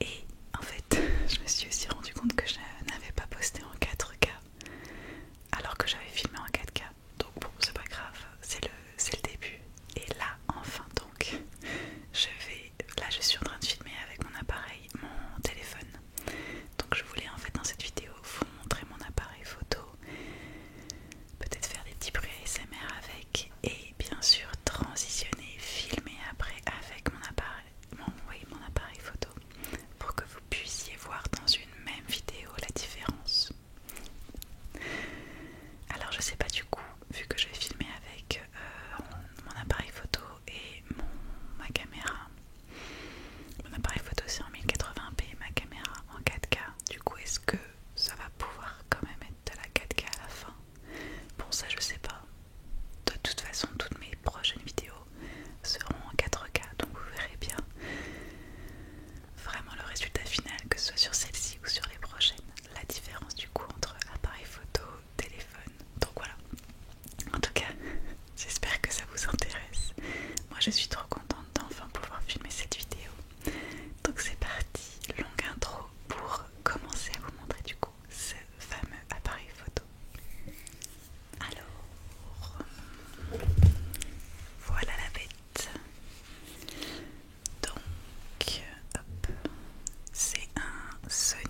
Et en fait, je me suis aussi rendu compte que je n'avais pas posté en 4K alors que j'avais filmé en 4K. Donc bon, c'est pas grave, c'est le début. Et là, enfin donc, là je suis en train de filmer avec mon appareil, mon téléphone. Donc je voulais en fait dans cette vidéo vous montrer mon appareil photo, peut-être faire des petits bruits ASMR avec, et bien sûr transitionner, filmer après avec mon appareil photo, pour que vous puissiez voir dans une même vidéo la différence. Alors je sais pas du coup, vu que je vais filmer avec mon appareil photo et ma caméra. Mon appareil photo c'est en 1080p, ma caméra en 4K. Du coup est-ce que ça va pouvoir quand même être de la 4K à la fin? Bon ça je sais pas. De toute façon toutes mes prochaines vidéos seront en 4K, donc vous verrez bien vraiment le résultat final, que ce soit sur celle-ci ou sur les prochaines, la différence du coup entre appareil photo, téléphone. Donc voilà, en tout cas j'espère que ça vous intéresse. Moi je suis trop contente d'enfin pouvoir filmer cette vidéo. Donc c'est parti, longue intro pour commencer à vous montrer du coup ce fameux appareil photo. Alors voilà la bête. Donc hop, c'est un Sony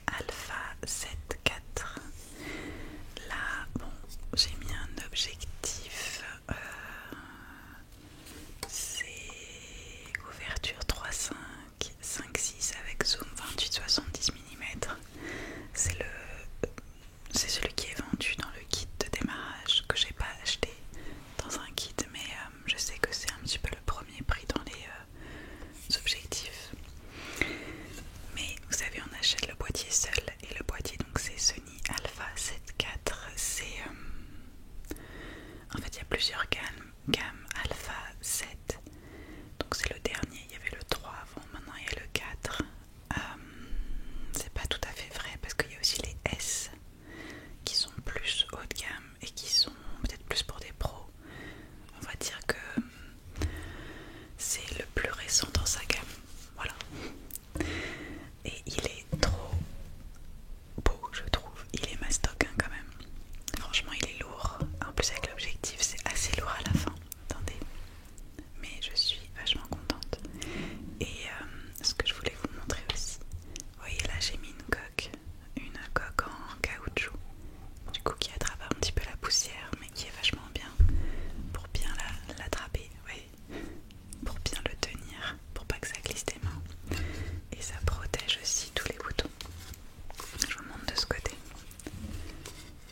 Alpha 7 IV. Là, bon, j'ai mis un objectif, c'est ouverture 3.5, 5.6 avec zoom 28-70 mm. C'est celui qui est vendu dans le kit de démarrage, que j'ai pas acheté dans un kit, mais je sais que c'est un petit peu le premier prix dans les objectifs. Mais vous savez, on achète le boîtier seul, et le boîtier donc c'est Sony Alpha 7 IV. C'est en fait il y a plusieurs gammes Alpha 7, donc c'est le dernier. Il y avait le 3 avant, maintenant il y a le 4. C'est pas tout à fait vrai parce qu'il y a aussi les S qui sont plus haut de gamme et qui sont peut-être plus pour des pros. On va dire que c'est le plus récent dans sa gamme, voilà. Et il est trop beau, je trouve. Il est mastoc quand même. Franchement il est lourd. En plus avec l'objectif c'est assez lourd à la fin. Attendez. Mais je suis vachement contente. Et ce que je voulais vous montrer aussi. Vous voyez là j'ai mis une coque en caoutchouc. Du coup qui attrape un petit peu la poussière, mais qui est vachement bien pour bien l'attraper. Oui. Pour bien le tenir, pour pas que ça glisse des mains. Et ça protège aussi tous les boutons. Je vous montre de ce côté.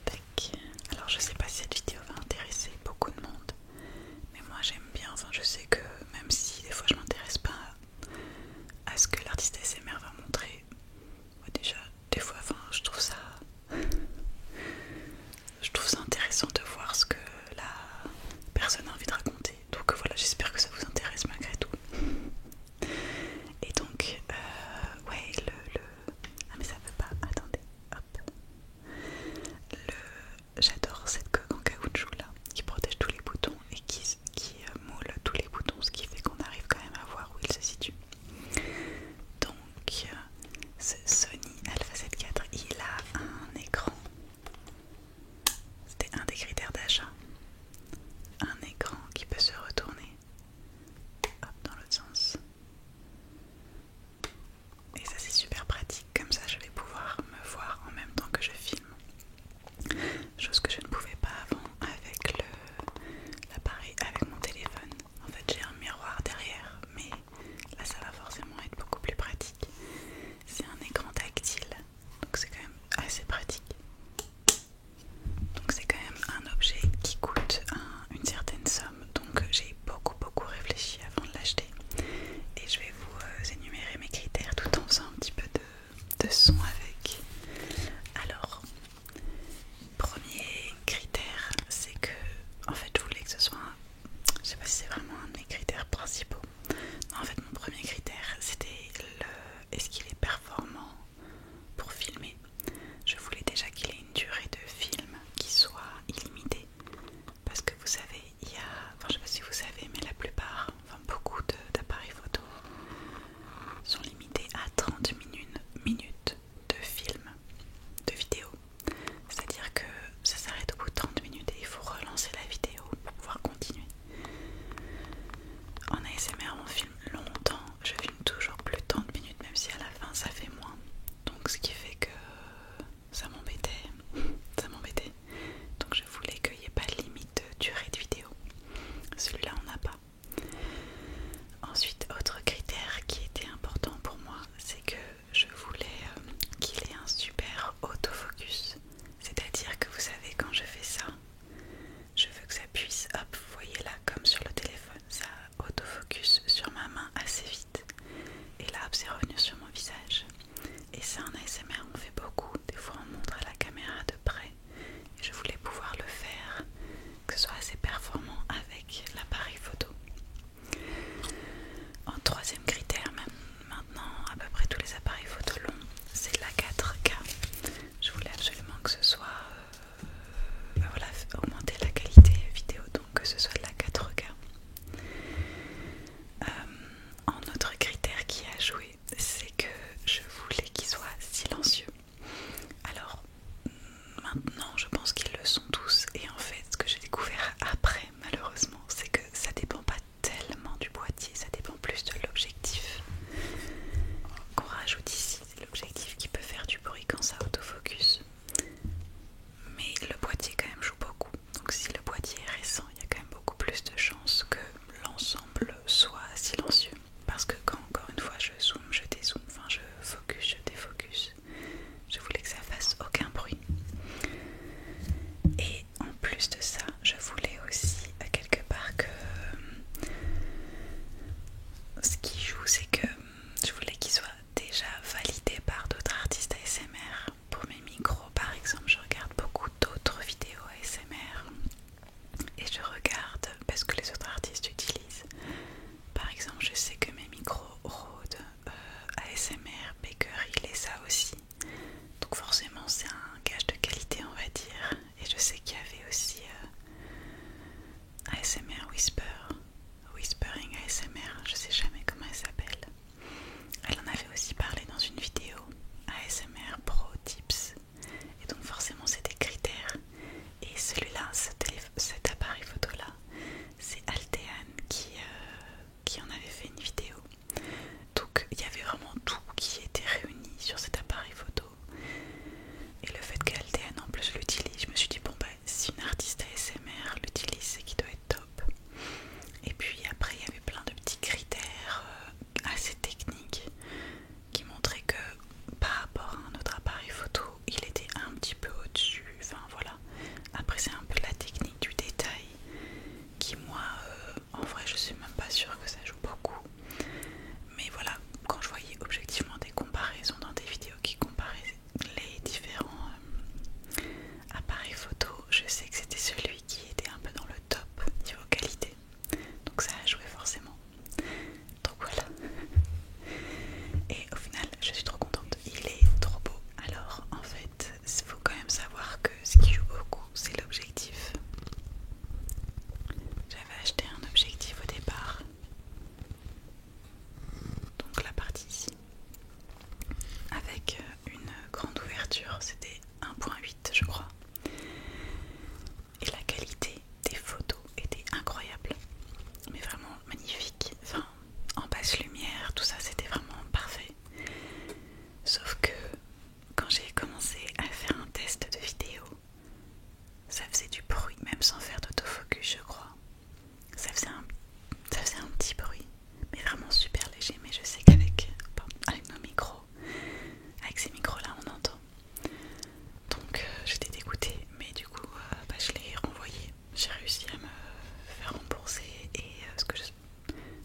Tac. Alors je sais pas si cette vidéo va intéresser beaucoup de monde, mais moi j'aime bien, enfin je sais que même si des fois je m'intéresse pas à ce que l'artiste ASMR va montrer, moi déjà des fois enfin je trouve ça intéressant de voir ce que la personne a envie de raconter. Donc voilà, j'espère que ça vous intéresse malgré tout. Et donc ouais ah mais ça veut pas, attendez, hop. J'adore cette coque en caoutchouc là, qui protège tous les boutons et qui moule tous les boutons, ce qui fait qu'on arrive quand même à voir où ils se situent. Donc c'est un ASMR, on fait beaucoup. Des fois on montre à la caméra de près. Et je voulais pouvoir le faire, que ce soit assez performant avec l'appareil photo. En troisième critère, même maintenant à peu près tous les appareils photo l'ont, c'est la 4K. Je voulais absolument que ce soit voilà, augmenter la qualité vidéo, donc que ce soit de la 4K. Un autre critère qui a joué, c'est que je voulais qu'il soit silencieux. Alors maintenant je pense qu'ils le sont tous, et en fait ce que j'ai découvert après malheureusement, c'est que ça dépend pas tellement du boîtier, ça dépend plus de l'objectif qu'on rajoute ici. C'est l'objectif qui peut faire du bruit quand ça autofocus, mais le boîtier quand même joue beaucoup. Donc si le boîtier est récent, il y a quand même beaucoup plus de chances que l'ensemble soit silencieux, parce que quand encore une fois je zoome, je dézoome, enfin je focus, je défocus, je voulais que ça fasse aucun bruit. Et en plus de ça, je voulais aussi quelque part que ce qui joue, c'est que je voulais qu'il soit déjà validé par d'autres artistes ASMR. Pour mes micros par exemple, je regarde beaucoup d'autres vidéos ASMR et je regarde parce que les autres artistes utilisent. Par exemple, je sais que mes micros Rode ASMR Baker il les a aussi, donc forcément c'est un gage de qualité on va dire. Et je sais qu'il y avait aussi ASMR Whispering ASMR, je sais jamais comment elle s'appelle. Elle en avait aussi parlé dans une vidéo, ASMR Pro Tips. Et donc forcément c'est des critères. Et celui-là, cet appareil photo là, c'est Altean qui en avait fait une vidéo. Donc il y avait vraiment tout qui était réuni sur cet appareil photo. Et le fait qu'Altean en plus l'utilise, je me suis dit bon bah si une artiste ASMR l'utilise, c'est qu'il doit être top. Et puis après il y avait plein de petits critères assez techniques qui montraient que par rapport à un autre appareil photo, il était un petit peu au-dessus. Enfin voilà. Après c'est un peu la technique du détail qui moi, en vrai je suis même pas sûre que ça joue beaucoup. Mais voilà, quand je voyais objectivement des comparaisons dans des vidéos qui comparaient les différents appareil photo, je sais que c'était celui qui était un peu dans le top niveau qualité, donc ça a joué forcément. Donc voilà. Et au final je suis trop contente, il est trop beau. Alors en fait il faut quand même savoir que ce qui joue beaucoup c'est l'objectif. J'avais acheté un objectif au départ, donc la partie ici, avec une grande ouverture, c'était 1.8 je crois. Et la qualité des photos était incroyable, mais vraiment magnifique. Enfin, en basse lumière, tout ça c'était vraiment parfait. Sauf que quand j'ai commencé à faire un test de vidéo, ça faisait du bruit, même sans faire d'autofocus je crois. Ça faisait un petit bruit, mais vraiment super léger. Mais je sais qu'avec nos micros, avec ces micros là on entend. Donc j'étais dégoûtée, mais du coup je l'ai renvoyé. J'ai réussi à me faire rembourser et ce que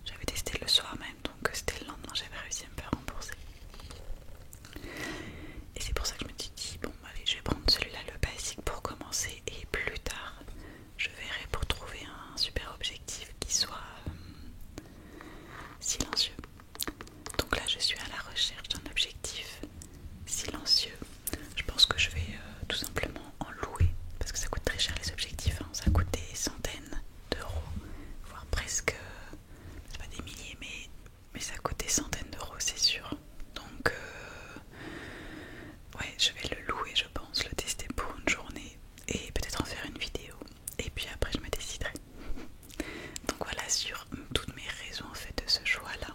j'avais testé le soir même, donc c'était le lendemain, j'avais réussi à me faire rembourser. Et c'est pour ça que je me suis dit bon allez, je vais prendre celui-là, le basique, pour commencer, et plus tard je verrai pour trouver un super objectif qui soit silencieux. Donc là je suis à la recherche d'un objectif silencieux. Je pense que je vais tout simplement en louer, parce que ça coûte très cher les objectifs, hein. Ça coûte des centaines d'euros, voire presque, c'est pas des milliers, mais ça coûte des centaines d'euros c'est sûr. Donc ouais, je vais le louer je pense, le tester pour une journée et peut-être en faire une vidéo, et puis après je me déciderai. Donc voilà sur toutes mes raisons en fait de ce choix là.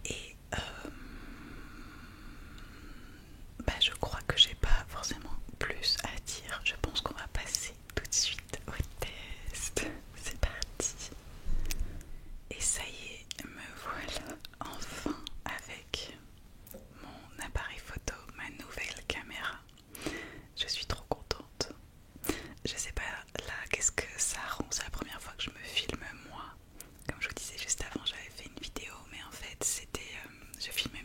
Et je crois que j'ai pas forcément plus à dire. Je pense qu'on va passer tout de suite au test. C'est parti. Et ça y est, me voilà enfin avec mon appareil photo, ma nouvelle caméra. Je suis trop contente. Je sais pas là qu'est-ce que ça rend. C'est la première fois que je me filme moi. Comme je vous disais juste avant, j'avais fait une vidéo, mais en fait c'était je filmais